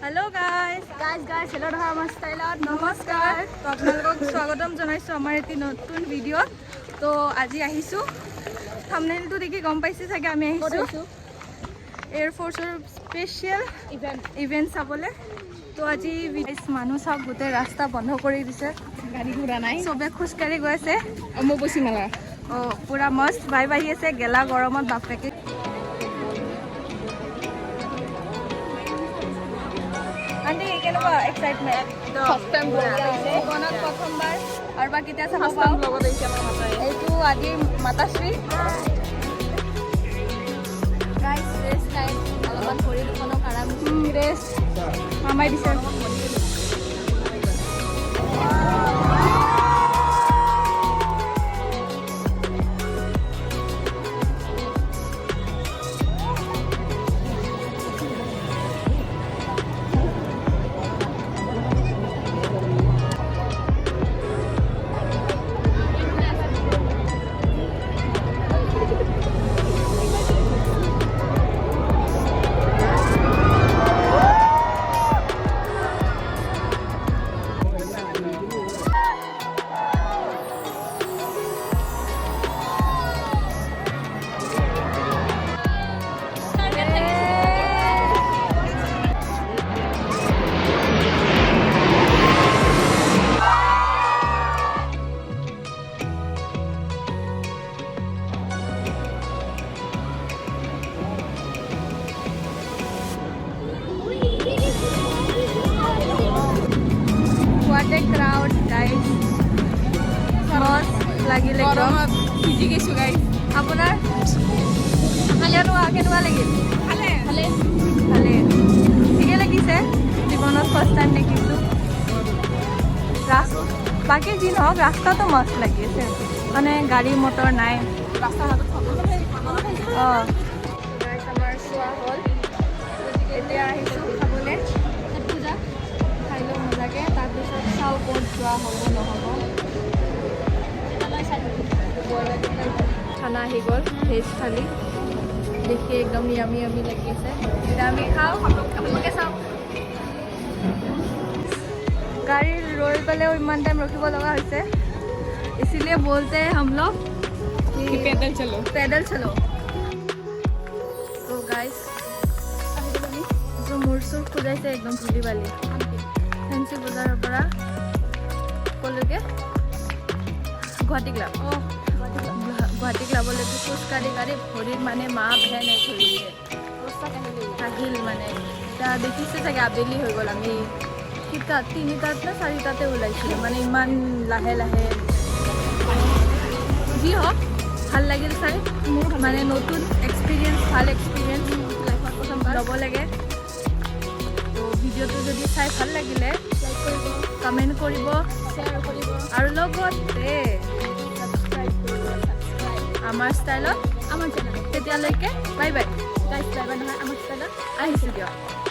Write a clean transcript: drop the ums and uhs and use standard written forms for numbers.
Hello guys hello আমাৰ ষ্টাইলত নমস্কাৰ তো আপোনালোকক স্বাগতম জনাইছো আমাৰ এটি নতুন ভিডিও তো আজি আহিছো থাম্বনেইলটো দেখি গম পাইছে চাগে আমি আহিছো এয়াৰ ফোৰ্সৰ স্পেশাল ইভেন্ট চাবলে তো আজি মানুহ সব গোটে ৰাস্তা বন্ধ কৰি দিছে গাড়ী ঘোৰা নাই সবে খোজকাঢ়ি গৈ আছে অম্বুবাচী মেলা পুৰা মস্ত ভাই আহি আছে গেলা গৰমত বাপেকে আন্টি কেনেকুৱা এক্সাইটমেন্ট ফাৰ্স্ট টাইম জীৱনত প্ৰথমবাৰ আৰু বা কেতিয়া চাব পাওঁ এইটো আজি মাতাশ্ৰী গাইস ৰেষ্ট টাইম অলপমান কৰি দুখনক আৰাম ৰেষ্ট মামাই দিছে What a crowd, guys. Most লাগিল একদম ভিজি গৈছো গাইস আপোনাৰ কেনেকুৱা লাগিল ভালে ভালে ঠিকে লাগিছে জীৱনত ফাৰ্ষ্ট টাইম দেখিছোঁ বাকী যি নহওক ৰাস্তাটো মস্ত লাগিছে মানে গাড়ী মটৰ নাই ৰাস্তা হাতত অঁ আমাৰ চোৱা হ'ল এতিয়া আহিছোঁ খাবলৈ পূজা খাই লওঁ মজাকৈ তাৰপিছত চাওঁ ক'ত যোৱা হ'ব নহ'ব খানা আহি গ'ল ভেজ থালি দেখি একদম ইয়ামি লাগি আছে এতিয়া আমি খাওঁ আপোনালোকে চাওক गाड़ी रोड पे इमान टाइम रखिब लगा होइसे इसीलिए बोलते हैं हम लोग कि पैदल चलो तो गाइस जो मूर सूर खुजाइছে एकदम धूली बाली फैंसी बजाৰৰ পৰা কলৈকে গুৱাহাটী ক্লাব গুৱাহাটী ক্লাবলৈকে খোজকাঢ়ি ভৰিত মানে মা ভেন ধৰিছে আহিল মানে এতিয়া দেখিছে চাগে আবেলি হৈ গ'ল আমি তিনিটাত নে চাৰিটাতে ওলাইছিলোঁ মানে ইমান লাহে লাহে যি হওক ভাল লাগিল চাই মোৰ মানে নতুন এক্সপিৰিয়েঞ্চ ভাল এক্সপিৰিয়েঞ্চ লাইফত প্ৰথমবাৰ ল'ব লাগে তো ভিডিঅ'টো যদি চাই ভাল লাগিলে লাইক কৰিব কমেণ্ট কৰিব শ্বেয়াৰ কৰিব আৰু লগতে ছাবস্ক্ৰাইব কৰিব আমাৰ ষ্টাইলত আমাৰ চেনেল তেতিয়ালৈকে বাই বাই গাইছ বাই বাই নহয় আমাৰ ষ্টাইলত আহিছোঁ দিয়ক